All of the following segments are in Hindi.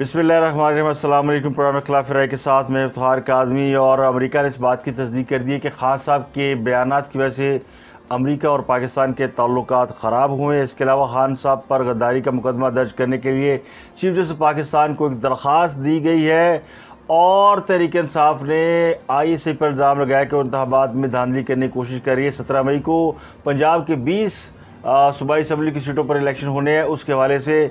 बिस्मिल्लाहिर्रहमानिर्रहीम। अस्सलाम वालेकुम। प्रोग्राम खिलाफ राय के साथ मैं इफ्तिखार काज़मी। और अमेरिका ने इस बात की तस्दीक कर दी है कि खान साहब के बयानात की वजह से अमेरिका और पाकिस्तान के ताल्लुकात ख़राब हुए हैं। इसके अलावा खान साहब पर गद्दारी का मुकदमा दर्ज करने के लिए चीफ जस्टिस पाकिस्तान को एक दरख्वास्त दी गई है। और तहरीक इंसाफ ने ISI पर इल्ज़ाम लगाया कि इंतखाबात में धांधली करने की कोशिश कर रही है। 17 मई को पंजाब के 20 सूबाई असम्बली की सीटों पर इलेक्शन होने हैं। उसके हवाले से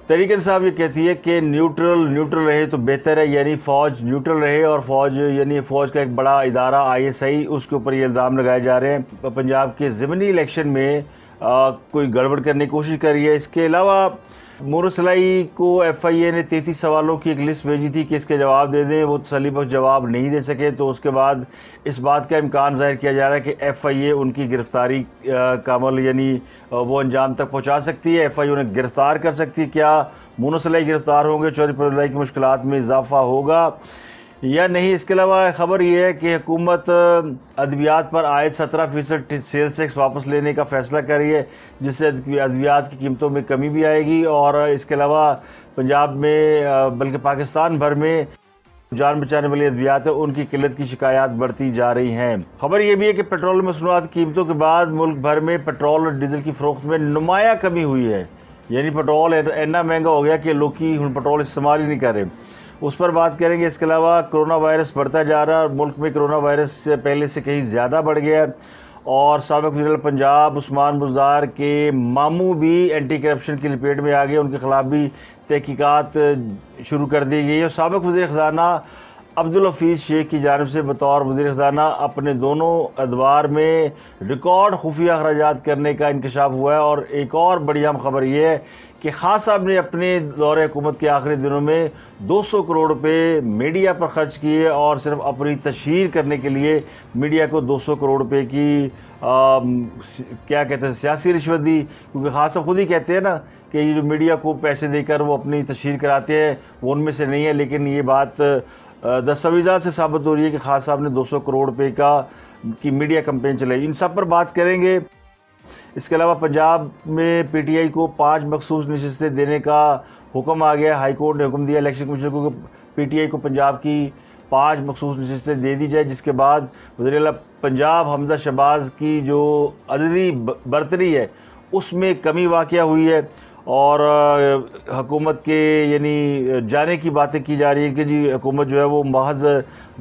तहरीक इंसाफ ये कहती है कि न्यूट्रल रहे तो बेहतर है, यानी फ़ौज न्यूट्रल रहे। और फ़ौज का एक बड़ा इदारा ISI, उसके ऊपर ये इल्ज़ाम लगाए जा रहे हैं पंजाब के ज़िमनी इलेक्शन में कोई गड़बड़ करने की कोशिश कर रही है। इसके अलावा मुरसलाई को FIA ने 33 सवालों की एक लिस्ट भेजी थी कि इसके जवाब दे दें। वो तसल्लीबख्श जवाब नहीं दे सके, तो उसके बाद इस बात का इम्कान ज़ाहिर किया जा रहा है कि FIA उनकी गिरफ़्तारी का अमल यानी वो अंजाम तक पहुँचा सकती है। FIA उन्हें गिरफ़्तार कर सकती है। क्या मुरसलाई गिरफ़्तार होंगे? चौधरी फजलुल्लाह की मुश्किलात में इजाफ़ा होगा या नहीं? इसके अलावा ख़बर यह है कि हुकूमत अद्वियात पर आयद 17% सेल्स टैक्स वापस लेने का फ़ैसला कर रही है, जिससे अद्वियात की कीमतों में कमी भी आएगी। और इसके अलावा पंजाब में बल्कि पाकिस्तान भर में जान बचाने वाली अद्वियात है, उनकी किल्लत की शिकायत बढ़ती जा रही हैं। खबर यह भी है कि पेट्रोल मसनूआत की कीमतों के बाद मुल्क भर में पेट्रोल और डीजल की फ़रोख्त में नुमाया कमी हुई है। यानी पेट्रोल इतना महंगा हो गया कि लोग पेट्रोल इस्तेमाल ही नहीं कर रहे। उस पर बात करेंगे। इसके अलावा कोरोना वायरस बढ़ता जा रहा है और मुल्क में कोरोना वायरस से पहले से कहीं ज़्यादा बढ़ गया है। और साबिक़ वज़ीर पंजाब उस्मान बुज़दार के मामू भी एंटी करप्शन की लपेट में आ गए। उनके ख़िलाफ़ भी तहकीकात शुरू कर दी गई है। और साबिक़ वज़ीर ख़ज़ाना अब्दुल हफीज़ शेख की जानिब से बतौर वज़ीर ख़ज़ाना अपने दोनों अदवार में रिकॉर्ड खुफिया अखराजात करने का इंकशाफ हुआ है। और एक और बड़ी अहम खबर यह है कि खान साहब ने अपने दौरे हुकूमत के आखिरी दिनों में 200 करोड़ रुपये मीडिया पर ख़र्च किए और सिर्फ अपनी तशहीर करने के लिए मीडिया को 200 करोड़ रुपये की क्या कहते हैं सियासी रिश्वत दी। क्योंकि खान साहब खुद ही कहते हैं ना कि ये जो मीडिया को पैसे देकर वो अपनी तशहीर कराते हैं वो उनमें से नहीं है। लेकिन ये बात दस्तावेज़ात से साबित हो रही है कि खान साहब ने 200 करोड़ रुपये की मीडिया कैंपेन चलाई। इन सब पर बात करेंगे। इसके अलावा पंजाब में PTI को 5 मखसूस नशिस्तें देने का हुक्म आ गया। हाई कोर्ट ने हुक्म दिया इलेक्शन कमीशन को PTI को पंजाब की 5 मखसूस नशिस्तें दे दी जाए, जिसके बाद वज़ीर पंजाब हमजा शहबाज की जो अददी बरतरी है उसमें कमी वाक़या हुई है। और हुकूमत के यानी जाने की बातें की जा रही है कि जी हुकूमत जो है वो महज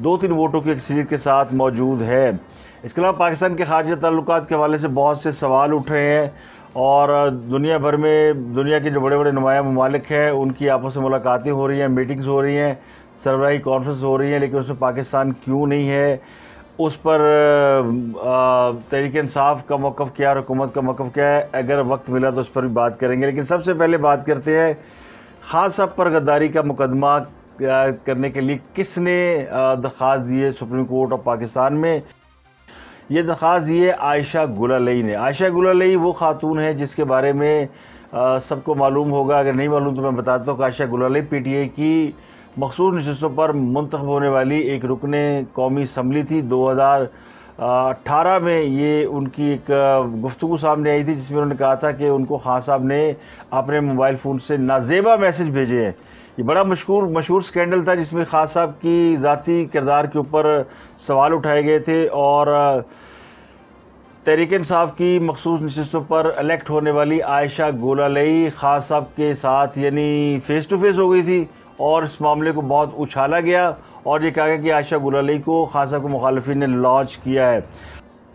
2-3 वोटों की अक्सरियत के साथ मौजूद है। इसके अलावा पाकिस्तान के खारजी ताल्लुकात के हवाले से बहुत से सवाल उठ रहे हैं। और दुनिया भर में दुनिया के जो बड़े बड़े नुमाया ममालिक हैं उनकी आपस में मुलाकातें हो रही हैं, मीटिंग्स हो रही हैं, सरबराही कॉन्फ्रेंस हो रही हैं, लेकिन उसमें पाकिस्तान क्यों नहीं है? उस पर तहरीक इंसाफ का मौक़िफ़ क्या है, हुकूमत का मौक़िफ़ क्या है? अगर वक्त मिला तो उस पर भी बात करेंगे। लेकिन सबसे पहले बात करते हैं खान साहब पर गद्दारी का मुकदमा करने के लिए किसने दरख्वास्त दी है सुप्रीम कोर्ट ऑफ पाकिस्तान में। ये दरख्वास्त दी है आयशा गुलालई ने। आयशा गुलालई वो खातून है जिसके बारे में सबको मालूम होगा। अगर नहीं मालूम तो मैं बताता हूँ कि आयशा गुलालई PTI की मखसूस नशिस्तों पर मुंतखब होने वाली एक रुकने कौमी असम्बली थी। 2018 में ये उनकी एक गुफ्तगू सामने आई थी जिसमें उन्होंने कहा था कि उनको खान साहब ने अपने मोबाइल फ़ोन से नाजेबा मैसेज भेजे हैं। ये बड़ा मशहूर स्कैंडल था जिसमें खान साहब की ज़ाती किरदार के ऊपर सवाल उठाए गए थे। और तहरीक इंसाफ की मखसूस नशिस्तों पर इलेक्ट होने वाली आयशा गुलालई खान साहब के साथ यानी फ़ेस टू फेस हो गई थी। और इस मामले को बहुत उछाला गया और ये कहा गया कि आयशा गुलालई को खान साहब के मुखालिफिन ने लॉन्च किया है।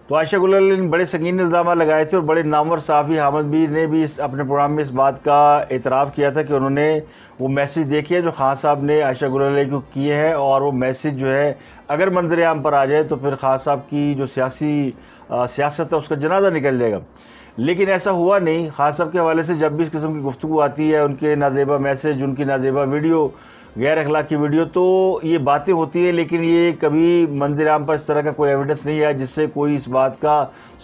तो आयशा गुलालई ने बड़े संगीन इल्ज़ाम लगाए थे और बड़े नामवर सहाफ़ी हामिद मीर ने भी अपने प्रोग्राम में इस बात का एतराफ़ किया था कि उन्होंने वो मैसेज देखे जो खान साहब ने आयशा गुलालई को किए हैं। और वो मैसेज जो है अगर मंजर आम पर आ जाए तो फिर खान साहब की जो सियासत है उसका जनाजा निकल जाएगा। लेकिन ऐसा हुआ नहीं। खान साहब के हवाले से जब भी इस किस्म की गुफ्तगू आती है, उनके नाजेबा मैसेज, उनकी नाजेबा वीडियो, गैर अखलाकी वीडियो, तो ये बातें होती है। लेकिन ये कभी मंजर आम पर इस तरह का कोई एविडेंस नहीं है जिससे कोई इस बात का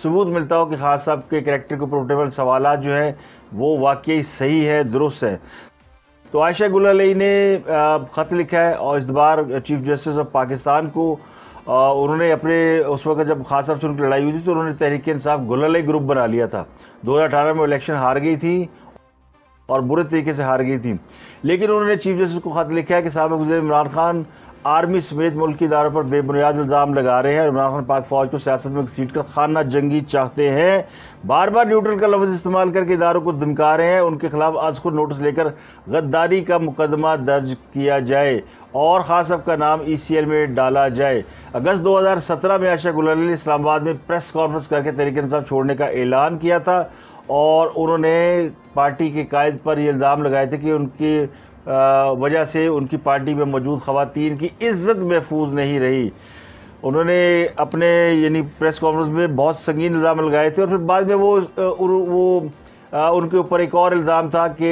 सबूत मिलता हो कि खान साहब के करैक्टर के प्रोटेबल सवाल जो हैं वो वाकई सही है, दुरुस्त है। तो आयशा गुलालई ने ख़त लिखा है और इस बार चीफ जस्टिस ऑफ पाकिस्तान को उन्होंने अपने उस वक्त जब खान साहब से उनकी लड़ाई हुई थी तो उन्होंने तहरीक इंसाफ गुलालई ग्रुप बना लिया था। 2018 में इलेक्शन हार गई थी और बुरे तरीके से हार गई थी। लेकिन उन्होंने चीफ जस्टिस को खत लिखा है कि साबिक़ वज़ीर इमरान खान आर्मी समेत मुल्क की इदारों पर बेबुनियाद इल्ज़ाम लगा रहे हैं। इमरान खान पाक फ़ौज को सियासत में घसीट कर खाना जंगी चाहते हैं, बार बार न्यूट्रल का लफ्ज़ इस्तेमाल करके इदारों को धमका रहे हैं। उनके खिलाफ आज खुद नोटिस लेकर गद्दारी का मुकदमा दर्ज किया जाए और खासब का नाम ECL में डाला जाए। अगस्त 2017 में आयशा गुल अली ने इस्लामाबाद में प्रेस कॉन्फ्रेंस करके तहरीक-ए-इंसाफ छोड़ने का ऐलान किया था और उन्होंने पार्टी के कायद पर यह इल्ज़ाम लगाए थे कि उनकी वजह से उनकी पार्टी में मौजूद ख़वातीन की इज़्ज़त महफूज नहीं रही। उन्होंने अपने यानी प्रेस कॉन्फ्रेंस में बहुत संगीन इल्ज़ाम लगाए थे और फिर बाद में उनके ऊपर एक और इल्ज़ाम था कि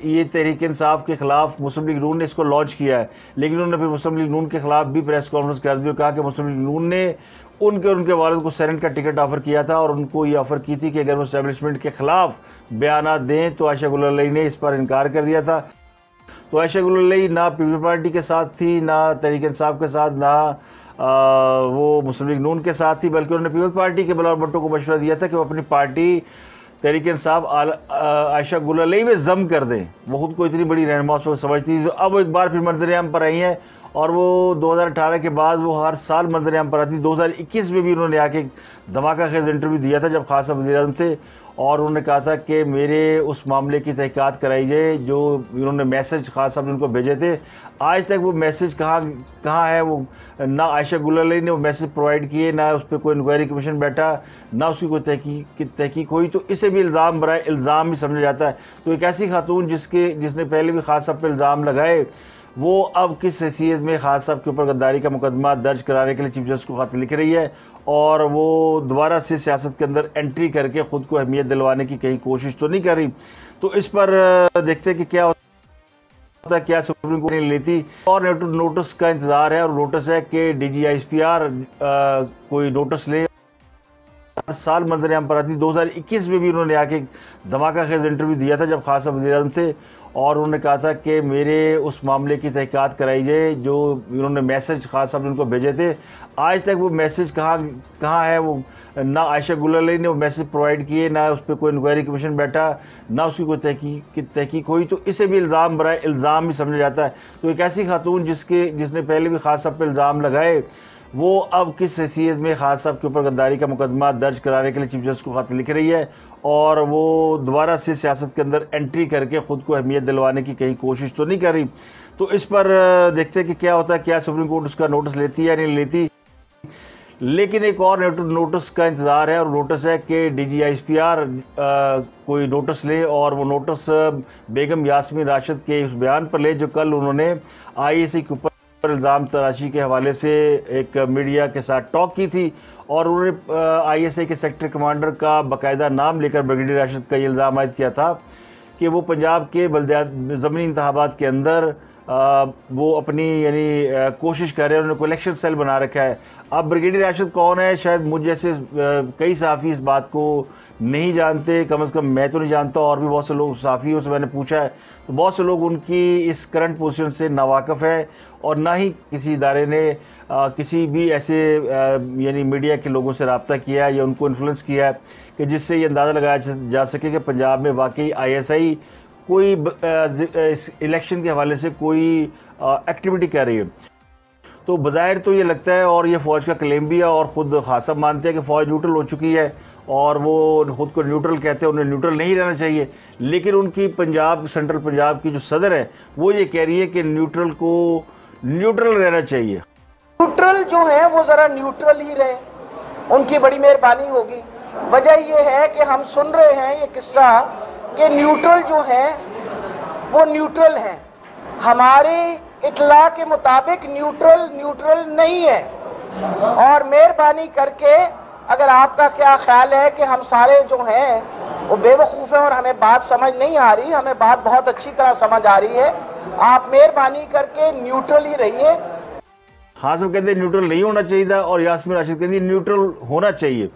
ये तहरीक-ए-इंसाफ के ख़िलाफ़ मुस्लिम लीग नून ने इसको लॉन्च किया है। लेकिन उन्होंने फिर मुस्लिम लीग नून के ख़िलाफ़ भी प्रेस कॉन्फ्रेंस कर दी और कहा कि मुस्लिम लीग नून ने उनके वालिद को सेनेट का टिकट ऑफ़र किया था और उनको ये ऑफ़र की थी कि अगर वो एस्टेब्लिशमेंट के ख़िलाफ़ बयान दें तो आयशा गुल अली ने इस पर इनकार कर दिया था। तो आयशा गुल अली ना पीपल्स पार्टी के साथ थी, ना तहरीक-ए-इंसाफ के साथ, ना वो मुस्लिम लीग नून के साथ थी, बल्कि उन्होंने पीपल्स पार्टी के बिलावल भुट्टो को मशवरा दिया था कि वो अपनी पार्टी तहरीक-ए-इंसाफ आयशा गुल अली में जम कर दें। वो खुद को इतनी बड़ी रहनुमा समझती थी। तो अब वो एक बार फिर मंजर-ए-आम पर आई हैं और वो 2018 के बाद वो हर साल मंजर-ए-आम पर आती। 2021 में भी उन्होंने आके धमाका खेज इंटरव्यू दिया था जब खासा वज़ीर-ए-आज़म थे और उन्होंने कहा था कि मेरे उस मामले की तहक़ीक़ात कराई जाए जो उन्होंने मैसेज खास साहब ने उनको भेजे थे। आज तक वो मैसेज कहाँ है, वो ना आयशा गुल अली ने वो मैसेज प्रोवाइड किए, ना उस पर कोई इंक्वायरी कमीशन बैठा, ना उसकी कोई तहकीक हुई। तो इसे भी इल्ज़ाम बराए इल्ज़ाम ही समझा जाता है। तो एक ऐसी खातून जिसने पहले भी खास साहब पर इल्ज़ाम लगाए, वो अब किस हैसियत में खास साहब के ऊपर गद्दारी का मुकदमा दर्ज कराने के लिए चीफ जस्टिस को खत लिख रही है और वो दोबारा से सियासत के अंदर एंट्री करके ख़ुद को अहमियत दिलवाने की कहीं कोशिश तो नहीं कर रही। तो इस पर देखते हैं कि क्या होता है, क्या सुप्रीम कोर्ट ने लेती और नोटिस का इंतज़ार है। और नोटिस है कि DGISPR कोई नोटिस ले। हर साल मंजर-ए-आम पर आती। 2021 में भी उन्होंने आके धमाका खेज इंटरव्यू दिया था जब खासा वज़ीर-ए-आज़म थे और उन्होंने कहा था कि मेरे उस मामले की तहक़ीक़ात कराई जाए जो उन्होंने मैसेज खास साहब ने उनको भेजे थे। आज तक वो मैसेज कहाँ है, वो ना आयशा गुल अली ने वो मैसेज प्रोवाइड किए, ना उस पर कोई इंक्वायरी कमीशन बैठा, ना उसकी कोई तहकीक हुई। तो इसे भी इल्ज़ाम बराए इल्ज़ाम ही समझा जाता है। तो एक ऐसी खातून जिसने पहले भी खास साहब पर इल्ज़ाम लगाए, वो अब किस हैसियत में खास साहब के ऊपर गद्दारी का मुकदमा दर्ज कराने के लिए चीफ जस्टिस को खत लिख रही है और वो दोबारा से सियासत के अंदर एंट्री करके ख़ुद को अहमियत दिलवाने की कहीं कोशिश तो नहीं कर रही। तो इस पर देखते हैं कि क्या होता है, क्या सुप्रीम कोर्ट उसका नोटिस लेती है या नहीं लेती। लेकिन एक और नोटिस का इंतज़ार है और नोटिस है कि DGISPR कोई नोटिस ले और वो नोटिस बेगम यास्मीन राशिद के उस बयान पर ले जो कल उन्होंने IAC के ऊपर इल्ज़ाम तराशी के हवाले से एक मीडिया के साथ टॉक की थी और उन्होंने ISI के सेक्टर कमांडर का बाकायदा नाम लेकर ब्रिगेडियर राशिद का ये इल्ज़ाम आयद किया था कि वो पंजाब के ज़मीनी इंतखाबात के अंदर वो अपनी यानी कोशिश कर रहे हैं। उन्होंने कोई इलेक्शन सेल बना रखा है। अब ब्रिगेडियर राशिद कौन है, शायद मुझ जैसे कई सहाफ़ी इस बात को नहीं जानते, कम से कम मैं तो नहीं जानता और भी बहुत से लोग सहाफ़ियों से मैंने पूछा है तो बहुत से लोग उनकी इस करंट पोजीशन से नावाकिफ़ है और ना ही किसी इदारे ने किसी भी ऐसे यानी मीडिया के लोगों से रब्ता किया है या उनको इन्फ्लुएंस किया है कि जिससे ये अंदाज़ा लगाया जा सके कि पंजाब में वाकई ISI कोई इस इलेक्शन के हवाले से कोई एक्टिविटी कर रही है। तो बज़ाहिर तो ये लगता है और ये फ़ौज का क्लेम भी है और ख़ुद खासब मानते हैं कि फ़ौज न्यूट्रल हो चुकी है और वो ख़ुद को न्यूट्रल कहते हैं, उन्हें न्यूट्रल नहीं रहना चाहिए। लेकिन उनकी सेंट्रल पंजाब की जो सदर है वो ये कह रही है कि न्यूट्रल को न्यूट्रल रहना चाहिए। न्यूट्रल जो है वो ज़रा न्यूट्रल ही रहे, उनकी बड़ी मेहरबानी होगी। वजह यह है कि हम सुन रहे हैं ये किस्सा कि न्यूट्रल जो है वो न्यूट्रल हैं। हमारे इत्तला के मुताबिक न्यूट्रल नहीं है। और मेहरबानी करके अगर आपका क्या ख्याल है कि हम सारे जो हैं वो बेवकूफ़ हैं और हमें बात समझ नहीं आ रही, हमें बात बहुत अच्छी तरह समझ आ रही है। आप मेहरबानी करके न्यूट्रल ही रहिए। हाँ, सब कहते हैं न्यूट्रल नहीं होना चाहिए था और यास्मीन राशिद कहती है न्यूट्रल होना चाहिए।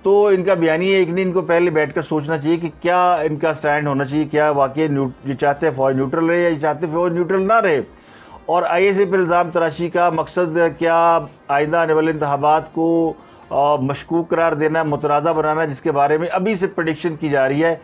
तो इनका बयान ये है कि इनको पहले बैठकर सोचना चाहिए कि क्या इनका स्टैंड होना चाहिए, क्या वाकई ये चाहते हैं फ़ौज न्यूट्रल रहे या चाहते फ़ौज न्यूट्रल ना रहे। और ISI पर इल्ज़ाम तराशी का मकसद क्या आइंदा आने वाले इंतखाबात को मशकूक करार देना, मुतरादा बनाना, जिसके बारे में अभी से प्रेडिक्शन की जा रही है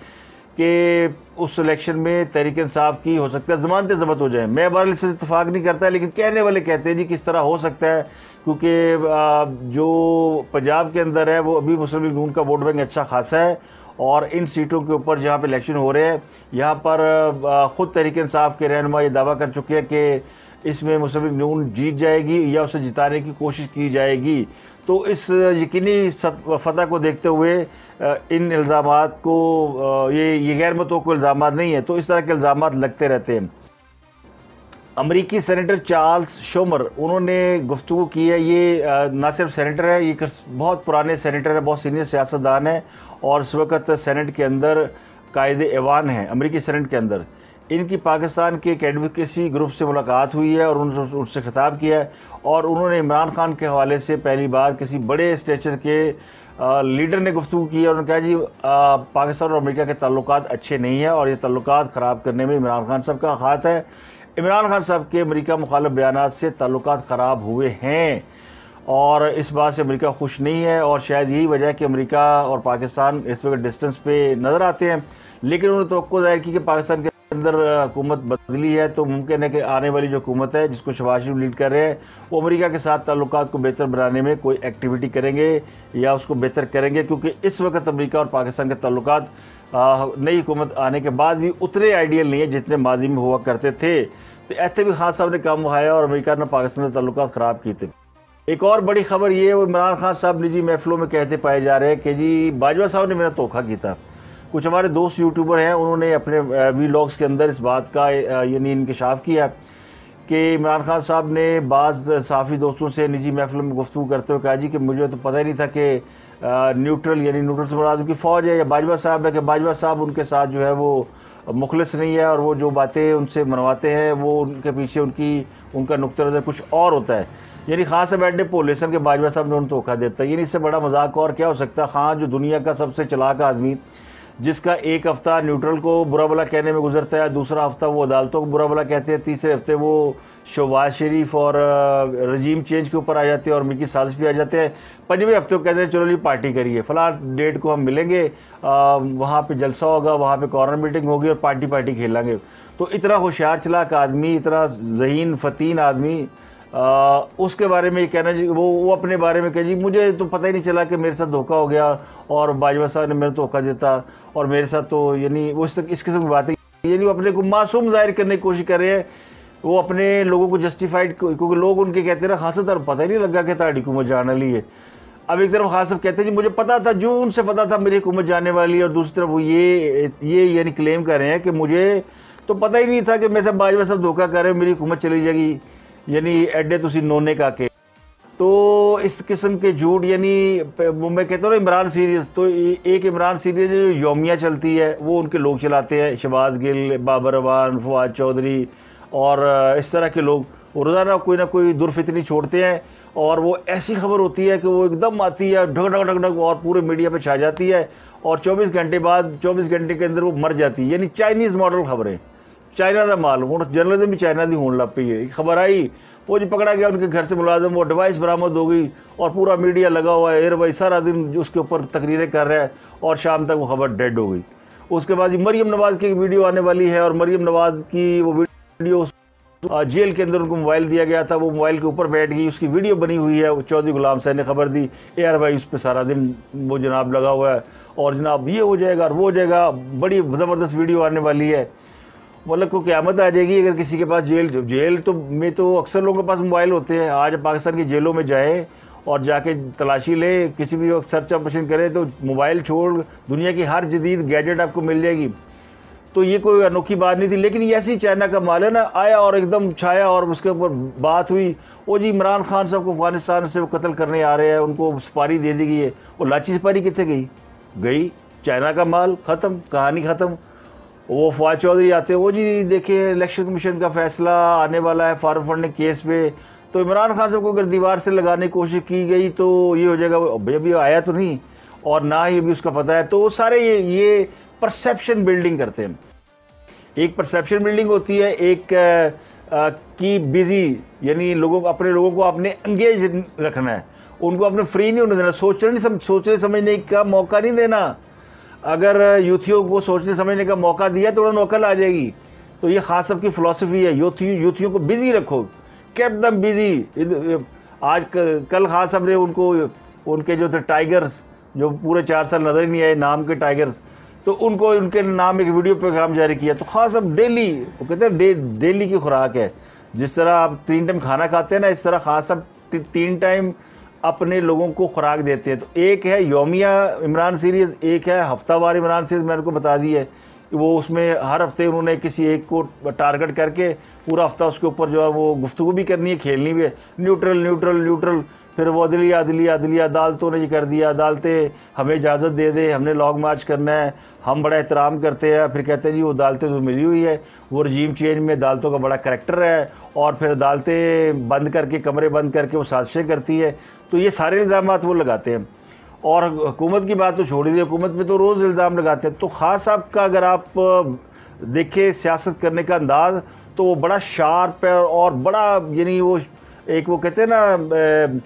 कि उस इलेक्शन में तहरीक इंसाफ की हो सकता है ज़मानतें ज़ब्त हो जाएं। मैं बहरहाल इससे इत्तेफाक नहीं करता, लेकिन कहने वाले कहते हैं जी किस तरह हो सकता है, क्योंकि जो पंजाब के अंदर है वो अभी मुस्लिम लीग नून का वोट बैंक अच्छा खासा है, और इन सीटों के ऊपर जहाँ पे इलेक्शन हो रहे हैं यहाँ पर ख़ुद तहरीक इंसाफ के रहनुमा ये दावा कर चुके हैं कि इसमें मुस्लिम लीग नून जीत जाएगी या उसे जिताने की कोशिश की जाएगी। तो इस यकीनी फतह को देखते हुए इन इल्ज़ामात को ये गैर मुतवक्किल इल्ज़ामात नहीं है, तो इस तरह के इल्ज़ामात लगते रहते हैं। अमरीकी सेनेटर चार्ल्स शोमर उन्होंने गुफ्तगू की है। ये ना सिर्फ सेनेटर है, ये बहुत पुराने सेनेटर है, बहुत सीनियर सियासतदान है, और इस वक्त सेनेट के अंदर कायदे ऐवान है अमरीकी सेनेट के अंदर। इनकी पाकिस्तान के एक एडवोकेसी ग्रुप से मुलाकात हुई है और उनसे खिताब किया है, और उन्होंने इमरान खान के हवाले से पहली बार किसी बड़े स्टेचर के लीडर ने गुफ्तगू की है, और उन्होंने कहा जी पाकिस्तान और अमेरिका के ताल्लुकात अच्छे नहीं हैं और ये ताल्लुकात ख़राब करने में इमरान खान साहब का हाथ है। इमरान खान साहब के अमेरिका मुखालिफ बयानात से ताल्लुकात ख़राब हुए हैं, और इस बात से अमेरिका खुश नहीं है, और शायद यही वजह है कि अमेरिका और पाकिस्तान इस वक्त डिस्टेंस पे नज़र आते हैं। लेकिन उन्होंने तवक्को ज़ाहिर की कि पाकिस्तान के अंदर हुकूमत बदली है तो मुमकिन है कि आने वाली जो हुकूमत है जिसको शहबाज शरीफ लीड कर रहे हैं वो अमेरिका के साथ ताल्लुकात को बेहतर बनाने में कोई एक्टिविटी करेंगे या उसको बेहतर करेंगे, क्योंकि इस वक्त अमेरिका और पाकिस्तान के ताल्लुकात नई हुकूमत आने के बाद भी उतने आइडियल नहीं है जितने माजी में हुआ करते थे। तो ऐसे भी खान साहब ने काम उठाया और अमेरिका ने पाकिस्तान से ताल्लुकात ख़राब किए थे। एक और बड़ी खबर ये है, वो इमरान खान साहब निजी महफिलों में कहते पाए जा रहे हैं कि जी बाजवा साहब ने मेरा धोखा किया था। कुछ हमारे दोस्त यूट्यूबर हैं, उन्होंने अपने वीलॉग्स के अंदर इस बात का यानी इंकशाफ किया कि इमरान खान साहब ने बाज़ साफ़ी दोस्तों से निजी महफिलों में गुफ्तगू करते हुए कहा जी कि मुझे तो पता ही नहीं था कि न्यूट्रल यानी न्यूट्रल से मुराद उनकी फ़ौज है या बाजवा साहब है, कि बाजवा साहब उनके साथ जो है वो मुखलिस नहीं है, और वो जो बातें उनसे मनवाते हैं वो उनके पीछे उनका नुक्ता नज़र कुछ और होता है। यानी खान साहब बैठे पोलेसन के बाजवा साहब ने उन्हें धोखा देता है। यानी इससे बड़ा मजाक और क्या हो सकता है। खान जो दुनिया का सबसे चालाक आदमी, जिसका एक हफ़्ता न्यूट्रल को बुरा भला कहने में गुजरता है, दूसरा हफ़्ता वो अदालतों को बुरा भला कहते हैं, तीसरे हफ्ते वो शहबाज शरीफ और रजीम चेंज के ऊपर आ जाते हैं और अमेरिकी साजिश भी आ जाते हैं, पंजवें हफ्ते को कहते हैं चलो जी पार्टी करिए, फलां डेट को हम मिलेंगे, वहाँ पे जलसा होगा, वहाँ पे कॉर्नर मीटिंग होगी और पार्टी खेलेंगे। तो इतना होशियार चलाक आदमी, इतना ज़हीन फतीन आदमी, उसके बारे में ये कहना जी वो अपने बारे में कहे जी मुझे तो पता ही नहीं चला कि मेरे साथ धोखा हो गया और बाजवा साहब ने मेरे धोखा देता और मेरे साथ तो यानी वो इस किस्म की बातें, यानी वो अपने को मासूम जाहिर करने की कोशिश कर रहे हैं। वो अपने लोगों को जस्टिफाइड, क्योंकि लोग उनके कहते रहे खासा तर पता ही नहीं लगा कि ताड़ी हुकूमत जाने वाली है। अब एक तरफ खास साहब कहते हैं जी मुझे पता था, जून से पता था मेरी हुकूमत जाने वाली है, और दूसरी तरफ वो ये यानी क्लेम कर रहे हैं कि मुझे तो पता ही नहीं था कि मेरे साथ बाजवा साहब धोखा कर रहे हैं, मेरी हुकूमत चली जाएगी, यानी एडे तुसी नोने का के। तो इस किस्म के झूठ, यानी मैं कहता हूँ इमरान सीरीज़, तो एक इमरान सीरीज़ जो यौमिया चलती है वो उनके लोग चलाते हैं, शहबाज गिल, बाबर अवान, फवाद चौधरी और इस तरह के लोग रोज़ाना कोई ना कोई दुर्फितनी छोड़ते हैं, और वो ऐसी खबर होती है कि वो एकदम आती है ढक ढक ढक ढक और पूरे मीडिया पे छा जाती है, और 24 घंटे बाद 24 घंटे के अंदर वो मर जाती है। यानी चाइनीज़ मॉडल खबरें, चाइना का माल, वो जर्नलिज्म भी चाइना की होने लग पई है। खबर आई वो जी पकड़ा गया उनके घर से मुलाजिम, वो डिवाइस बरामद हो गई और पूरा मीडिया लगा हुआ है, एयर भाई सारा दिन उसके ऊपर तकरीरें कर रहा है और शाम तक वो खबर डेड हो गई। उसके बाद जी मरीम नवाज़ की वीडियो आने वाली है, और मरीम नवाज़ की वो वीडियो जेल के अंदर उनको मोबाइल दिया गया था, वो मोबाइल के ऊपर बैठ गई, उसकी वीडियो बनी हुई है। चौधरी गुलाम साहब ने खबर दी, यार भाई उस पर सारा दिन वो जनाब लगा हुआ है और जनाब ये हो जाएगा और वो हो जाएगा, बड़ी ज़बरदस्त वीडियो आने वाली है। मतलब को क़यामत आ जाएगी अगर किसी के पास जेल तो में तो अक्सर लोगों के पास मोबाइल होते हैं। आज पाकिस्तान की जेलों में जाए और जाके तलाशी ले, किसी भी वक्त सर्च ऑपरेशन करे तो मोबाइल छोड़ दुनिया की हर जदीद गैजेट आपको मिल जाएगी। तो ये कोई अनोखी बात नहीं थी, लेकिन ये ऐसी चाइना का माल है ना, आया और एकदम छाया और उसके ऊपर बात हुई, वो जी इमरान खान साहब को अफगानिस्तान से वो कत्ल करने आ रहे हैं, उनको सुपारी दे दी गई है। वो लाची सुपारी कितने गई चाइना का माल, ख़त्म, कहानी ख़त्म। वो फवाद चौधरी आते हैं, वो जी देखिए इलेक्शन कमीशन का फैसला आने वाला है फारूक फंडिंग केस पे, तो इमरान खान साहब को अगर दीवार से लगाने की कोशिश की गई तो ये हो जाएगा, अभी आया तो नहीं और ना ही अभी उसका पता है। तो सारे ये परसेप्शन बिल्डिंग करते हैं। एक परसेप्शन बिल्डिंग होती है, एक की बिजी, यानी अपने लोगों को आपने एंगेज रखना है, उनको आपने फ्री नहीं होने देना, सोचने समझने का मौका नहीं देना। अगर यूथियों को सोचने समझने का मौका दिया तो उन्हें अकल आ जाएगी। तो ये खास सब की फ़िलासफ़ी है, यूथियों को बिज़ी रखो, केप दम बिज़ी। आज कल खास साहब ने उनको, उनके जो थे टाइगर्स, जो पूरे 4 साल नज़र ही नहीं आए नाम के टाइगर्स, तो उनको उनके नाम एक वीडियो पैगाम जारी किया। तो खास अब डेली, वो कहते हैं डेली की खुराक है। जिस तरह आप 3 टाइम खाना खाते हैं ना, इस तरह खास सब 3 टाइम अपने लोगों को खुराक देते हैं। तो एक है योमिया इमरान सीरीज़, एक है हफ्तावार इमरान सीरीज़। मैंने उनको बता दी है कि वो उसमें हर हफ्ते उन्होंने किसी एक को टारगेट करके पूरा हफ्ता उसके ऊपर जो है वो गुफ्तगू भी करनी है, खेलनी भी है। न्यूट्रल न्यूट्रल न्यूट्रल, फिर वो अदलिया अदलिया अदलिया, अदालतों ने ये कर दिया, अदालतें हमें इजाज़त दे दे, हमने लॉन्ग मार्च करना है, हम बड़ा एहतराम करते हैं। फिर कहते हैं जी वो अदालतें तो मिली हुई है, वो रजीम चेंज में अदालतों का बड़ा करैक्टर है, और फिर अदालतें बंद करके, कमरे बंद करके वो साजिशें करती है। तो ये सारे इल्ज़ाम वो लगाते हैं। और हुकूमत की बात तो छोड़ दी, हुकूमत पे तो रोज़ इल्ज़ाम लगाते हैं। तो ख़ास साहब का अगर आप देखें सियासत करने का अंदाज़, तो वो बड़ा शार्प है और बड़ा, यानी वो एक, वो कहते हैं ना,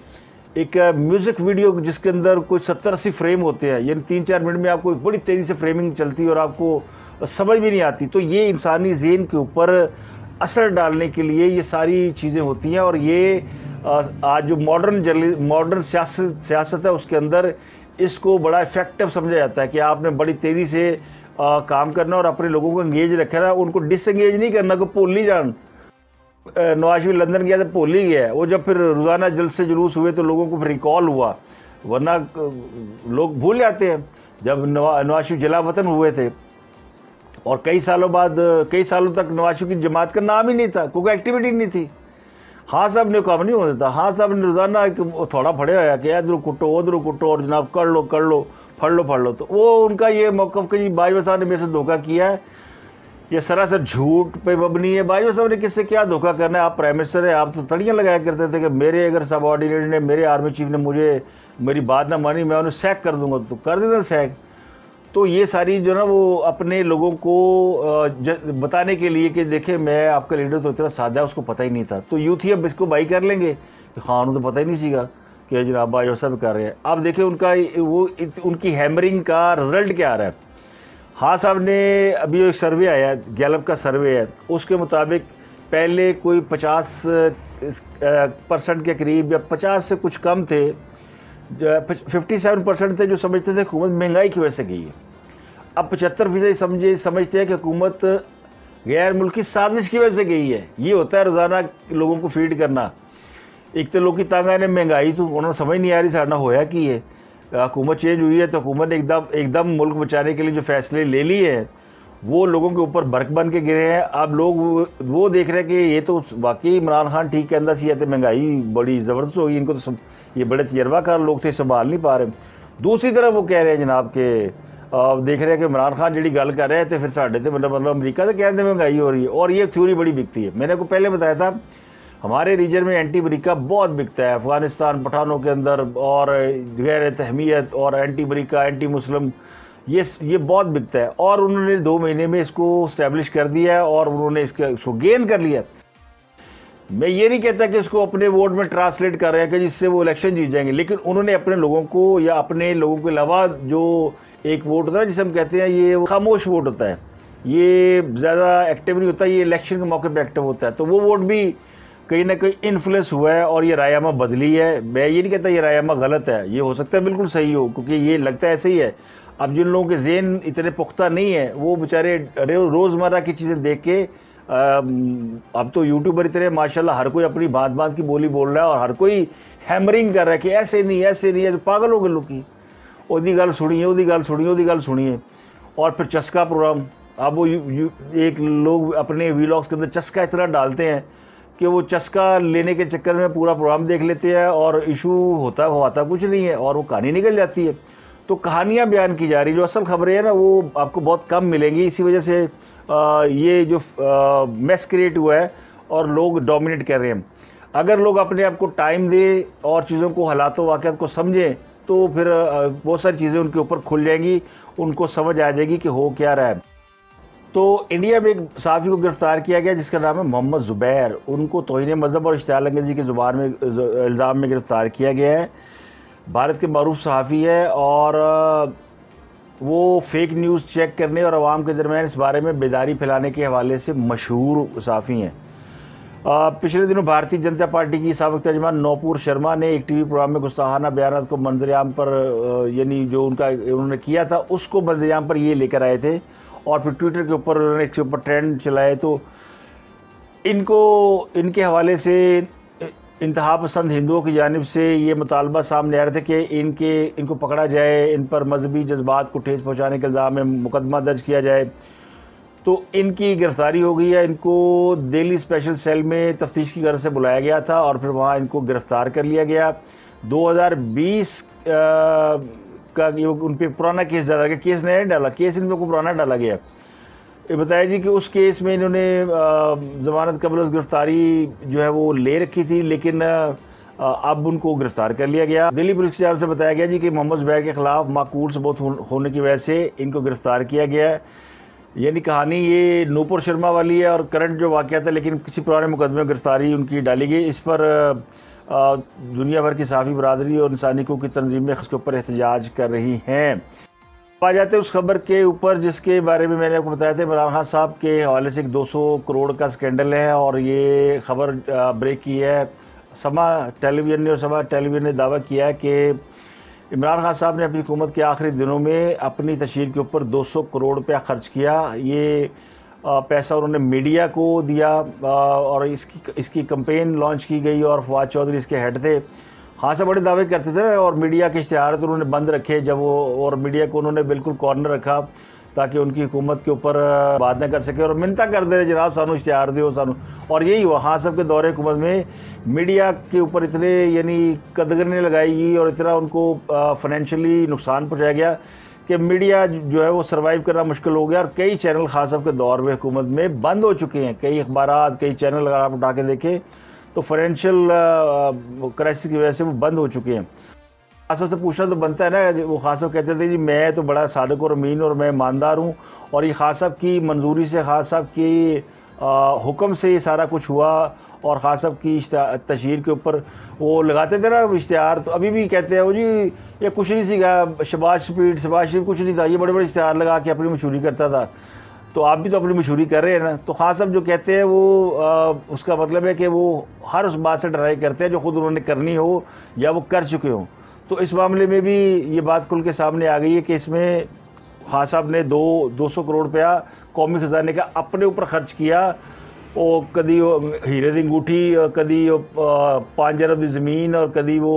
एक म्यूज़िक वीडियो जिसके अंदर कोई 70-80 फ्रेम होते हैं, यानी 3-4 मिनट में आपको बड़ी तेज़ी से फ्रेमिंग चलती है और आपको समझ भी नहीं आती। तो ये इंसानी ज़हन के ऊपर असर डालने के लिए ये सारी चीज़ें होती हैं। और ये आज जो मॉडर्न सियासत है उसके अंदर इसको बड़ा इफ़ेक्टिव समझा जाता है कि आपने बड़ी तेज़ी से काम करना और अपने लोगों को इंगेज रखना, उनको डिसएंगेज नहीं करना, को भूल नहीं जान। नवाज शरीफ लंदन गया तो भूल ही गया। वो जब फिर रोज़ाना जलसे जुलूस हुए तो लोगों को फिर रिकॉल हुआ, वरना लोग भूल जाते हैं। जब नवाज शरीफ जलावतन हुए थे और कई सालों तक नवाज शरीफ की जमात का नाम ही नहीं था, कोई एक्टिविटी नहीं थी। हाँ साहब ने काम नहीं होता था। हाँ साहब ने रोज़ाना थोड़ा फड़े होया कि इधर कुटो उधर कुटो और जनाब कर लो फड़ लो। तो वो उनका ये मौक़िफ़ कि जी बाजवा साहब ने मेरे से धोखा किया है, ये सरासर झूठ पे मबनी है। बाजवा साहब ने किससे क्या धोखा करना है? आप प्राइम मिनिस्टर हैं, आप तो तड़ियाँ लगाया करते थे कि मेरे अगर सब ऑर्डिनेट ने, मेरे आर्मी चीफ ने मुझे मेरी बात ना मानी, मैं उन्हें सैक कर दूंगा। तो कर देता सैक। तो ये सारी जो ना वो अपने लोगों को बताने के लिए कि देखें मैं आपका लीडर तो इतना सादा है, उसको पता ही नहीं था। तो यूथ ही अब इसको बाई कर लेंगे कि हाँ उन्हें तो पता ही नहीं सीगा कि जनाब बाजवा साहब कर रहे हैं। अब देखें उनका उनकी हैमरिंग का रिजल्ट क्या आ रहा है। हाँ साहब ने अभी एक सर्वे आया, गैलप का सर्वे है, उसके मुताबिक पहले कोई 50% के करीब या 50 से कुछ कम थे, 57% थे जो समझते थे हुकूमत महंगाई की वजह से गई है। अब 75% समझते हैं कि हुकूमत गैर मुल्की साजिश की वजह से गई है। ये होता है रोज़ाना लोगों को फीड करना। एक तो लोग की तांगा ने महंगाई, तो उन्होंने समझ नहीं आ रही साढ़ा होया कि है हुकूमत चेंज हुई है, तो हुकूमत ने एकदम मुल्क बचाने के लिए जो फैसले ले लिए हैं वो लोगों के ऊपर बर्क बन के गिरे हैं। अब लोग वो देख रहे हैं कि ये तो वाकई इमरान खान ठीक कहता सी है, तो महंगाई बड़ी ज़बरदस्त होगी, इनको तो ये बड़े तजर्बाकार लोग थे, संभाल नहीं पा रहे। दूसरी तरफ वो कह रहे हैं जनाब के देख रहे हैं कि इमरान खान जी गल कर रहे हैं तो फिर साढ़े तो मतलब अमरीका तो कहते महंगाई हो रही है। और ये थ्योरी बड़ी बिकती है। मैंने को पहले बताया था हमारे रीजन में एंटी अमरीका बहुत बिकता है, अफ़गानिस्तान पठानों के अंदर, और गैर तहमीयत और एंटी अमरीका एंटी मुस्लिम, ये बहुत बिकता है। और उन्होंने 2 महीने में इसको इस्टेब्लिश कर दिया है और उन्होंने इसको गेन कर लिया। मैं ये नहीं कहता कि इसको अपने वोट में ट्रांसलेट कर रहे हैं कि जिससे वो इलेक्शन जीत जाएंगे, लेकिन उन्होंने अपने लोगों को या अपने लोगों के अलावा जो एक वोट होता है जिसे हम कहते हैं ये खामोश वोट होता है, ये ज़्यादा एक्टिव नहीं होता, ये इलेक्शन के मौके पर एक्टिव होता है, तो वो वोट भी कहीं ना कहीं इन्फ्लुएंस हुआ है और ये रायमा बदली है। मैं ये नहीं कहता ये रायमा गलत है, ये हो सकता है बिल्कुल सही हो, क्योंकि ये लगता है ऐसे ही है। अब जिन लोगों के ज़हन इतने पुख्ता नहीं है वो बेचारे रोज़मर्रा की चीज़ें देख के, अब तो यूट्यूबर इतने माशाल्लाह हर कोई अपनी बात बात की बोली बोल रहा है और हर कोई हैमरिंग कर रहा है कि ऐसे नहीं है, जो पागल हो गए लोग की, ओदी गल सुनिए। और फिर चस्का प्रोग्राम, अब वो एक लोग अपने वीलॉग्स के अंदर चस्का इतना डालते हैं कि वो चस्का लेने के चक्कर में पूरा प्रोग्राम देख लेते हैं और इशू होता कुछ नहीं है और वो कहानी निकल जाती है। तो कहानियाँ बयान की जा रही, जो असल खबरें हैं ना वो आपको बहुत कम मिलेंगी। इसी वजह से ये जो मैस क्रिएट हुआ है और लोग डोमिनेट कर रहे हैं। अगर लोग अपने आप को टाइम दें और चीज़ों को हालातों वाक़यात को समझें तो फिर बहुत सारी चीज़ें उनके ऊपर खुल जाएंगी, उनको समझ आ जाएगी कि हो क्या रहा है। तो इंडिया में एक सहाफ़ी को गिरफ़्तार किया गया जिसका नाम है मोहम्मद ज़ुबैर। उनको तौहीन मज़हब और इश्तिहाल अंगेज़ी के ज़ुबान में इल्ज़ाम में गिरफ़्तार किया गया है। भारत के मरूफ सहाफ़ी है और वो फेक न्यूज़ चेक करने और आवाम के दरमियान इस बारे में बेदारी फैलाने के हवाले से मशहूर सहाफ़ी हैं। पिछले दिनों भारतीय जनता पार्टी की साबिक़ तर्जुमान नूपुर शर्मा ने एक टीवी प्रोग्राम में गुस्ताखाना बयानात को मंजरेआम पर यानी जो उन्होंने किया था उसको मंजरेआम पर ये लेकर आए थे और फिर ट्विटर के ऊपर उन्होंने इसके ऊपर ट्रेंड चलाए। तो इनके हवाले से इंतहा पसंद हिंदुओं की जानिब से ये मुतालबा सामने आ रहे थे कि इनको पकड़ा जाए, इन पर मजहबी जज्बात को ठेस पहुँचाने के इल्ज़ाम में मुकदमा दर्ज किया जाए। तो इनकी गिरफ़्तारी हो गई है। इनको दिल्ली स्पेशल सेल में तफ्तीश की गर्ज से बुलाया गया था और फिर वहाँ इनको गिरफ़्तार कर लिया गया। 2020 का उन पर पुराना केस डाला गया, केस नया डाला, केस इन पर को पुराना डाला गया। ये बताया जी कि उस केस में इन्होंने ज़मानत कबल गिरफ़्तारी जो है वो ले रखी थी, लेकिन अब उनको गिरफ़्तार कर लिया गया। दिल्ली पुलिस की तरफ से बताया गया जी कि मोहम्मद ज़ुबैर के ख़िलाफ़ माकूल सबूत होने की वजह से इनको गिरफ़्तार किया गया है। यानी कहानी ये नूपुर शर्मा वाली है और करंट जो वाक़या था, लेकिन किसी पुराने मुकदमे में गिरफ़्तारी उनकी डाली गई। इस पर दुनिया भर की सहाफ़ी बरादरी और इंसानी हकूक़ की तंजीमें इसके ऊपर एहतजाज कर रही हैं। आ जाते हैं उस खबर के ऊपर जिसके बारे में मैंने आपको बताया था, इमरान खान साहब के हवाले से एक 200 करोड़ का स्कैंडल है और ये खबर ब्रेक की है। समा टेलीविज़न ने और समा टेलीविज़न ने दावा किया है कि इमरान खान साहब ने अपनी हुकूमत के आखिरी दिनों में अपनी तशहीर के ऊपर 200 करोड़ रुपया ख़र्च किया। ये पैसा उन्होंने मीडिया को दिया और इसकी कैंपेन लॉन्च की गई और फवाद चौधरी इसके हेड थे। हाँ से बड़े दावे करते थे और मीडिया के इश्तिहार तो उन्होंने बंद रखे जब वो, और मीडिया को उन्होंने बिल्कुल कॉर्नर रखा ताकि उनकी हुकूमत के ऊपर बात न कर सके और मिन्नता कर दे रहे जनाब सानू इश्तिहार दो सानू। और यही हुआ, हाँ साहब के दौरे हुकूमत में मीडिया के ऊपर इतने यानी कदगरने लगाई गई और इतना उनको फाइनेंशियली नुकसान पहुँचाया गया कि मीडिया जो है वो सर्वाइव करना मुश्किल हो गया और कई चैनल खास साहब के दौर में हुकूमत में बंद हो चुके हैं। कई अखबारात, कई चैनल अगर आप उठा के देखें तो फाइनेंशियल क्राइसिस की वजह से वो बंद हो चुके हैं। खास से पूछना तो बनता है ना, वो खास साहब कहते थे जी मैं तो बड़ा सादिक और अमीन और मैं ईमानदार हूँ और ये खास साहब की मंजूरी से, खास साहब की हुक्म से ये सारा कुछ हुआ और खास साहब की तशहीर के ऊपर वो लगाते थे ना इश्तिहार। तो अभी भी कहते हैं वो जी ये कुछ नहीं सीखा, शबाज शरीफ कुछ नहीं था, ये बड़े बड़े इश्तिहार लगा के अपनी मशहूरी करता था। तो आप भी तो अपनी मशहूरी कर रहे हैं ना। तो खास साहब जो कहते हैं वो उसका मतलब है कि वो हर उस बात से डराई करते हैं जो ख़ुद उन्होंने करनी हो या वो कर चुके हों। तो इस मामले में भी ये बात खुल के सामने आ गई है कि इसमें खान साहब ने 200 करोड़ रुपया कौमी ख़जाने का अपने ऊपर ख़र्च किया। और कदी वो हीरे की अंगूठी, कदी वो 5 अरब की ज़मीन और कदी वो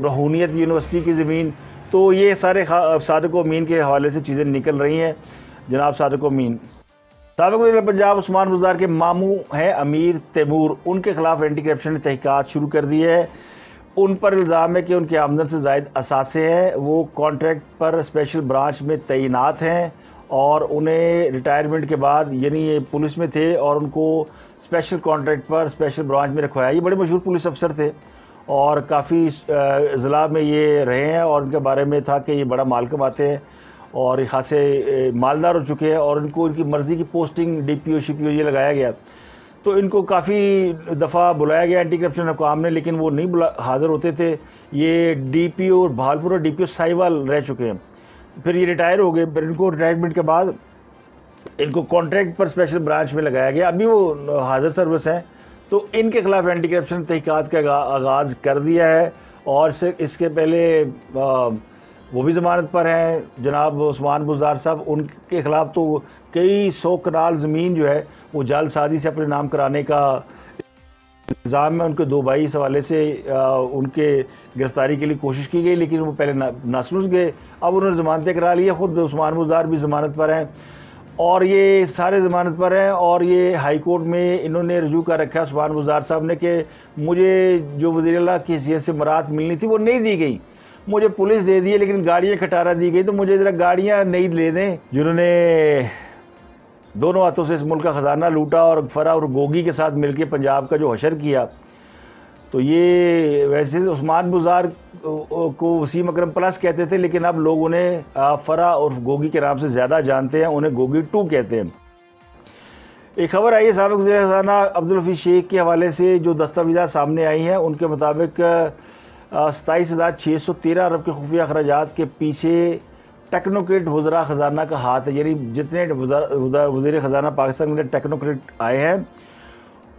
रहूनियत यूनिवर्सिटी की ज़मीन। तो ये सारे सादिक अमीन के हवाले से चीज़ें निकल रही हैं। जनाब सादिक अमीन साबिक़ वज़ीर पंजाब उस्मान बुज़दार के मामू हैं अमीर तैमूर, उनके ख़िलाफ़ एंटी करप्शन ने तहक़ीक़ात शुरू कर दी है। उन पर इल्ज़ाम है कि उनकी आमदन से ज़ायद असासे हैं, वो कॉन्ट्रैक्ट पर स्पेशल ब्रांच में तैनात हैं और उन्हें रिटायरमेंट के बाद यानी ये पुलिस में थे और उनको स्पेशल कॉन्ट्रैक्ट पर स्पेशल ब्रांच में रखवाया। ये बड़े मशहूर पुलिस अफसर थे और काफ़ी ज़िला में ये रहे हैं और उनके बारे में था कि ये बड़ा माल कमाते हैं और खासे मालदार हो चुके हैं और इनको इनकी मर्ज़ी की पोस्टिंग DPO शिपीओ ये लगाया गया। तो इनको काफ़ी दफ़ा बुलाया गया एंटी करप्शन हुकाम ने, लेकिन वो नहीं हाज़िर होते थे। ये DPO भालपुर और DPO साहिवाल रह चुके हैं, फिर ये रिटायर हो गए। फिर इनको रिटायरमेंट के बाद इनको कॉन्ट्रैक्ट पर स्पेशल ब्रांच में लगाया गया, अभी वो हाज़िर सर्विस हैं। तो इनके ख़िलाफ़ एंटी करप्शन तहक़ीक़ात का आगाज़ कर दिया है और इसके पहले वो भी ज़मानत पर हैं जनाब उस्मान बुज़दार साहब। उनके ख़िलाफ़ तो कई 100 कनाल ज़मीन जो है वो जालसाजी से अपने नाम कराने का इल्ज़ाम है। उनके 2 भाई इस हवाले से उनके गिरफ़्तारी के लिए कोशिश की गई, लेकिन वो पहले नासनुस गए। अब उन्होंने ज़मानतें करा ली है, ख़ुद उस्मान बुज़दार भी ज़मानत पर हैं और ये सारे ज़मानत पर हैं। और ये हाई कोर्ट में इन्होंने रजू कर रखा है उस्मान बुज़दार साहब ने कि मुझे जो वज़ीर-ए-आला की हैसियत से बरात मिलनी थी वो नहीं दी गई, मुझे पुलिस दे दी है लेकिन गाड़ियाँ खटारा दी गई, तो मुझे ज़रा गाड़ियाँ नहीं ले दें। जिन्होंने दोनों हाथों से इस मुल्क का ख़जाना लूटा और फरा और गोगी के साथ मिलकर पंजाब का जो हशर किया। तो ये वैसे उस्मान बुज़दार को वसीम अकरम प्लस कहते थे, लेकिन अब लोग उन्हें फरा और गोगी के नाम से ज़्यादा जानते हैं, उन्हें गोगी 2 कहते हैं। एक खबर आई है साबिक़ वज़ीर ख़ज़ाना अब्दुल हफीज़ शेख के हवाले से जो दस्तावेज़ात सामने आई हैं। उनके मुताबिक 27,613 अरब के खुफिया अखराजात के पीछे टेक्नोक्रेट वज़रा ख़जाना का हाथ है, यानी जितने वज़ीर ख़जाना पाकिस्तान में टेक्नोक्रेट आए हैं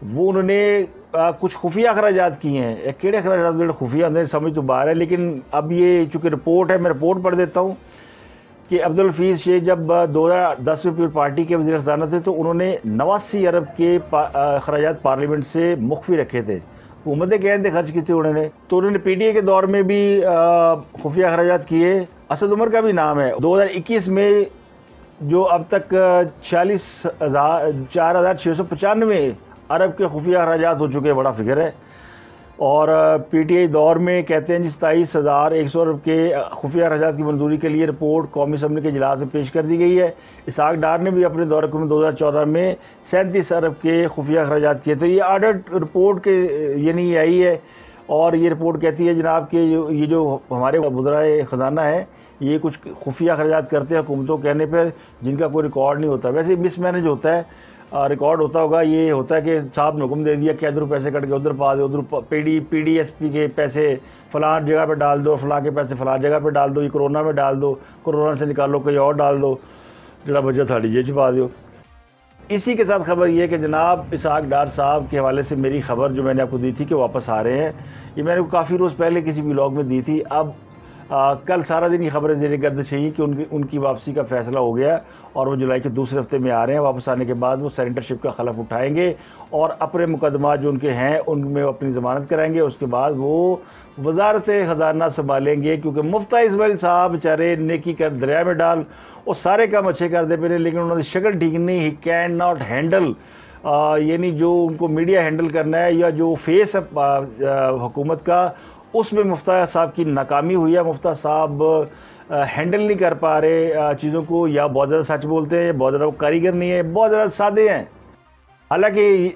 वो उन्होंने कुछ खुफिया अखराजात किए हैं। केड़े अखराजात जो खुफिया होंगे समझ तो बाहर है, लेकिन अब ये चूँकि रिपोर्ट है, मैं रिपोर्ट पढ़ देता हूँ कि अब्दुल हफीज़ शेख जब 2010 में पीपल पार्टी के वज़ीर ख़जाना थे तो उन्होंने 89 अरब के अखराजात पार्लियामेंट से मुख्फी रखे थे, हुकूमत के कहते खर्च किए थे उन्होंने। तो उन्होंने PTA के दौर में भी खुफिया अखराजात किए। असद उमर का भी नाम है। 2021 में जो अब तक 4,695 अरब के खुफिया अखराजात हो चुके हैं, बड़ा फिक्र है। और PTA दौर में कहते हैं 27,100 अरब के खुफिया अखराजात की मंजूरी के लिए रिपोर्ट कौमी असम्बली के इजलास में पेश कर दी गई है। इसहाक डार ने भी अपने दौर में 2014 में 37 अरब के खुफिया अखराजात किए थे। ये ऑडिट रिपोर्ट के यानी आई है, और ये रिपोर्ट कहती है जनाब कि ये जो हमारे वज़राए ख़जाना है ये कुछ खुफिया अखराजात करते हैं हुकूमतों कहने पर, जिनका कोई रिकॉर्ड नहीं होता। वैसे मिसमैनेज होता है, रिकॉर्ड होता होगा। ये होता है कि साहब ने हुक्म दे दिया कि इधर पैसे कट के उधर पा दो, उधर PDSP के पैसे फ़लाँ जगह पे डाल दो, फ़लाँ के पैसे फ़लाँ जगह पे डाल दो, ये कोरोना में डाल दो, कोरोना से निकालो कहीं और डाल दो, जरा बच्चा साड़ी जेब छुपा दो। इसी के साथ खबर ये है कि जनाब इसहाक डार साहब के हवाले से मेरी खबर जो मैंने आपको दी थी कि वापस आ रहे हैं, ये मैंने काफ़ी रोज़ पहले किसी व्लॉग में दी थी। अब कल सारा दिन ये खबरें ज़ेर गर्द चाहिए कि उनकी वापसी का फ़ैसला हो गया और वो जुलाई के दूसरे हफ्ते में आ रहे हैं। वापस आने के बाद वो सरेंडरशिप का खिलाफ उठाएंगे और अपने मुकदमा जो उनके हैं उनमें अपनी ज़मानत कराएंगे। उसके बाद वो वजारत ख़जाना संभालेंगे, क्योंकि मुफ्ता इस्माइल साहब बेचारे नेकी कर दरिया में डाल और सारे काम अच्छे कर दे पे, लेकिन उन्होंने शक्ल ठीक नहीं। ही कैन नॉट हैंडल, यानी जो उनको मीडिया हैंडल करना है या जो फेस है हुकूमत का, उसमें मुफ्ता साहब की नाकामी हुई है। मुफ्ता साहब हैंडल नहीं कर पा रहे चीज़ों को, या बहुत ज़्यादा सच बोलते हैं, बहुत ज़्यादा कारीगर नहीं है, बहुत ज़्यादा सादे हैं। हालांकि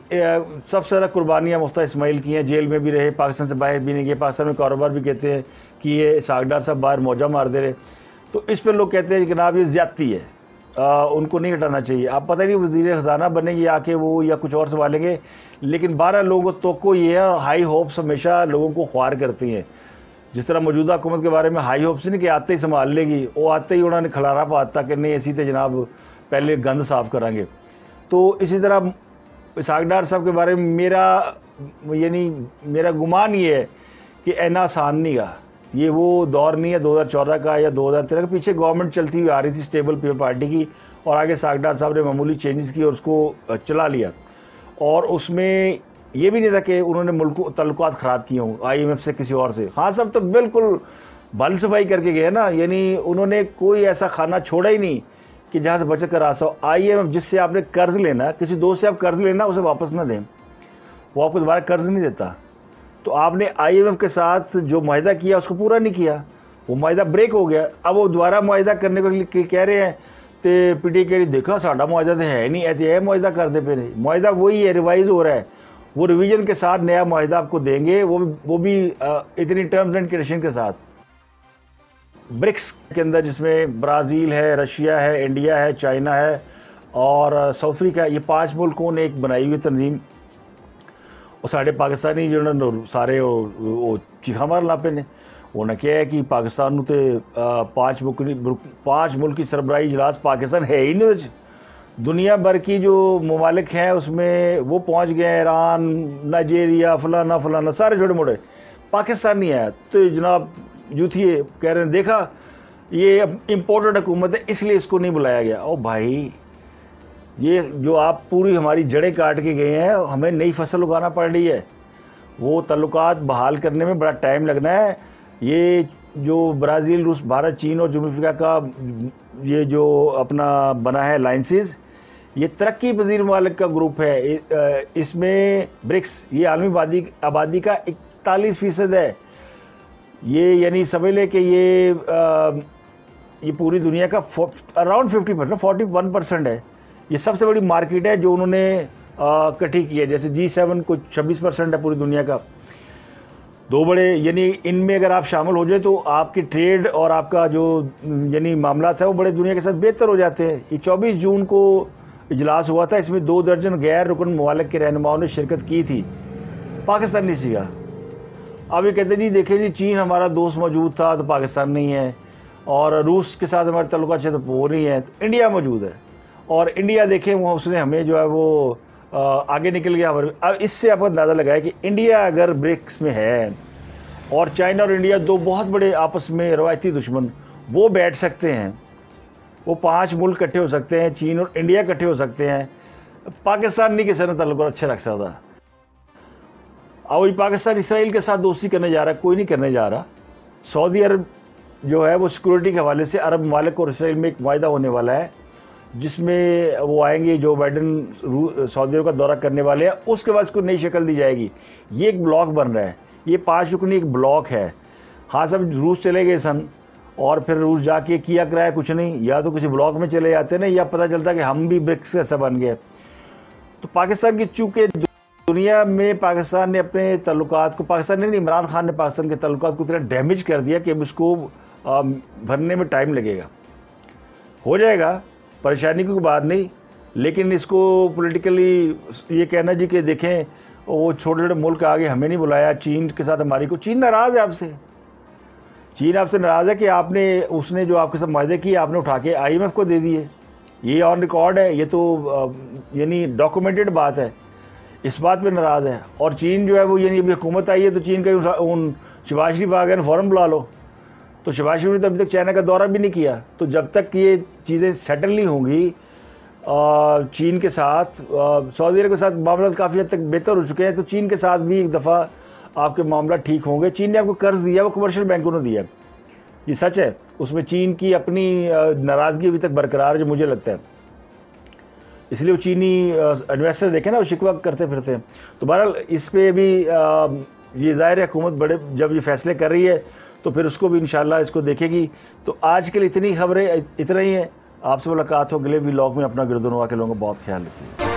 सबसे ज़्यादा कुर्बानियाँ मुफ्ता इस्माइल की हैं, जेल में भी रहे, पाकिस्तान से बाहर भी नहीं गए। पाकिस्तान में कारोबार भी कहते हैं कि ये इसहाक डार साहब बाहर मौजा मार दे रहे, तो इस पर लोग कहते हैं कि जनाब ये ज़्यादती है, उनको नहीं हटाना चाहिए। आप पता नहीं वज़ीर ख़जाना बनेंगे आके वो या कुछ और संभालेंगे, लेकिन 12 लोगों को ये है, हाई होप्स हमेशा लोगों को ख्वार करती हैं। जिस तरह मौजूदा हुकूमत के बारे में हाई होप्स नहीं कि आते ही संभाल लेगी, वो आते ही उन्होंने खलारा पाता कि नहीं ऐसी तो जनाब पहले गंद साफ़ करांगे। तो इसी तरह इसहाक डार साहब के बारे में मेरा गुमान ये है कि इतना आसान नहीं गा, ये वो दौर नहीं है 2014 का या 2013 का। पीछे गवर्नमेंट चलती हुई आ रही थी स्टेबल पीपल पार्टी की, और आगे इसहाक डार साहब ने मामूली चेंजेस किए और उसको चला लिया। और उसमें ये भी नहीं था कि उन्होंने मुल्क तल्लुकात ख़राब किए हों IMF से किसी और से। हाँ साहब तो बिल्कुल भल सफाई करके गए ना, यानी उन्होंने कोई ऐसा खाना छोड़ा ही नहीं कि जहाँ से बचत करा सो। IMF जिससे आपने कर्ज़ लेना, किसी दोस्त से आप कर्ज़ लेना, उसे वापस ना दें, वो आपको दोबारा कर्ज़ नहीं देता। तो आपने IMF के साथ जो मुआहिदा किया उसको पूरा नहीं किया, वो मुआहिदा ब्रेक हो गया। अब वो दोबारा मुआहिदा करने को कह रहे हैं, तो PTA कह रही देखा साडा मुआहिदा तो है नहीं, ऐसे मुआहिदा कर दे पे। मुआहिदा वही है, रिवाइज़ हो रहा है, वो रिवीजन के साथ नया मुआहिदा आपको देंगे, वो भी इतनी टर्म्स एंड कंडीशन के साथ। ब्रिक्स के अंदर जिसमें ब्राज़ील है, रशिया है, इंडिया है, चाइना है और साउथ अफ्रीका, ये 5 मुल्कों ने एक बनाई हुई तंजीम। और साढ़े पाकिस्तानी जिन्होंने सारे वो चीखा मार लापे ने, उन्हें क्या है कि पाकिस्तान तो 5 मुल्क की सरबराही इजलास पाकिस्तान है ही नहीं। दुनिया भर की जो ममालिक हैं उसमें वो पहुंच गए, ईरान, नाइजीरिया, फलाना फलाना, सारे छोटे मोटे, पाकिस्तान नहीं आया। तो जनाब यूथिए कह रहे हैं देखा ये इम्पोर्टेड हुकूमत है इसलिए इसको नहीं बुलाया गया। ओ भाई, ये जो आप पूरी हमारी जड़ें काट के गए हैं, हमें नई फसल उगाना पड़ रही है, वो तल्लुकात बहाल करने में बड़ा टाइम लगना है। ये जो ब्राज़ील, रूस, भारत, चीन और जमहूरियत अफ्रीका का ये जो अपना बना है अलायंसेस, ये तरक्की पजीर ममालिक का ग्रुप है। इसमें ब्रिक्स ये आलमी आबादी का 41% है। ये यानी समझ लें कि ये पूरी दुनिया का अराउंड 50%, 41% है। ये सबसे बड़ी मार्केट है जो उन्होंने इकट्ठी की है। जैसे G7 को 26% है पूरी दुनिया का। दो बड़े यानी इनमें अगर आप शामिल हो जाए तो आपकी ट्रेड और आपका जो यानी मामला था वो बड़े दुनिया के साथ बेहतर हो जाते हैं। ये 24 जून को इजलास हुआ था, इसमें 2 दर्जन गैर रुकन ममालिक के रहनुमाओं ने शिरकत की थी, पाकिस्तान नहीं सीखा। अब ये कहते जी देखें जी चीन हमारा दोस्त मौजूद था तो पाकिस्तान नहीं है, और रूस के साथ हमारे ताल्लुकात अच्छे तो वो नहीं है, तो इंडिया मौजूद है। और इंडिया देखें वो उसने हमें जो है वो आगे निकल गया। अब इससे आपको अंदाज़ा लगाया कि इंडिया अगर ब्रिक्स में है और चाइना और इंडिया दो बहुत बड़े आपस में रवायती दुश्मन, वो बैठ सकते हैं, वो 5 मुल्क इकट्ठे हो सकते हैं, चीन और इंडिया इकट्ठे हो सकते हैं, पाकिस्तान नहीं किसी ने ताल्लुक अच्छे रख सकता। और पाकिस्तान इसराइल के साथ दोस्ती करने जा रहा है, कोई नहीं करने जा रहा। सऊदी अरब जो है वो सिक्योरिटी के हवाले से अरब ममालिक और इसराइल में एक वायदा होने वाला है, जिसमें वो आएंगे, जो बाइडन सऊदी अरब का दौरा करने वाले हैं, उसके बाद इसको नई शक्ल दी जाएगी। ये एक ब्लॉक बन रहा है, ये 5 रुकनी एक ब्लॉक है। हाँ सब रूस चले गए सन और फिर रूस जाके किया कराया कुछ नहीं, या तो किसी ब्लॉक में चले जाते ना, या पता चलता कि हम भी ब्रिक्स का हिस्सा बन गए। तो पाकिस्तान की चूँकि दुनिया में पाकिस्तान ने अपने ताल्लुकात को, पाकिस्तान ने इमरान खान ने पाकिस्तान के ताल्लुकात को इतना डैमेज कर दिया कि अब इसको भरने में टाइम लगेगा। हो जाएगा, परेशानी की कोई बात नहीं, लेकिन इसको पॉलिटिकली ये कहना जी कि देखें वो छोटे छोटे मुल्क आगे हमें नहीं बुलाया, चीन के साथ हमारी को, चीन नाराज़ है आपसे। चीन आपसे नाराज़ है कि आपने उसने जो आपके साथ वायदे किए आपने उठा के IMF को दे दिए। ये ऑन रिकॉर्ड है, ये तो यानी डॉक्यूमेंटेड बात है, इस बात पे नाराज़ है। और चीन जो है वो यानी अभी हुकूमत आई है तो चीन का उन शहबाज शरीफ आ गए फ़ौरन बुला लो। तो शहबाज शरीफ ने तो अभी तक चाइना का दौरा भी नहीं किया। तो जब तक ये चीज़ें सेटल नहीं होंगी चीन के साथ, सऊदी अरब के साथ मामला काफ़ी हद तक बेहतर हो चुके हैं, तो चीन के साथ भी एक दफ़ा आपके मामला ठीक होंगे। चीन ने आपको कर्ज़ दिया, वो कमर्शियल बैंकों ने दिया, ये सच है। उसमें चीन की अपनी नाराज़गी अभी तक बरकरार है, जो मुझे लगता है। इसलिए वो चीनी इन्वेस्टर देखे ना, वो शिकवा करते फिरते हैं। तो बहरहाल इस पर भी ये ज़ाहिर है हुकूमत बड़े जब ये फैसले कर रही है तो फिर उसको भी इंशाल्लाह इसको देखेगी। तो आज के लिए इतनी खबरें, इतना ही है। आपसे मुलाकात हो अगले व्लॉग में। अपना गिरदोनवा के लोगों का बहुत ख्याल रखिए।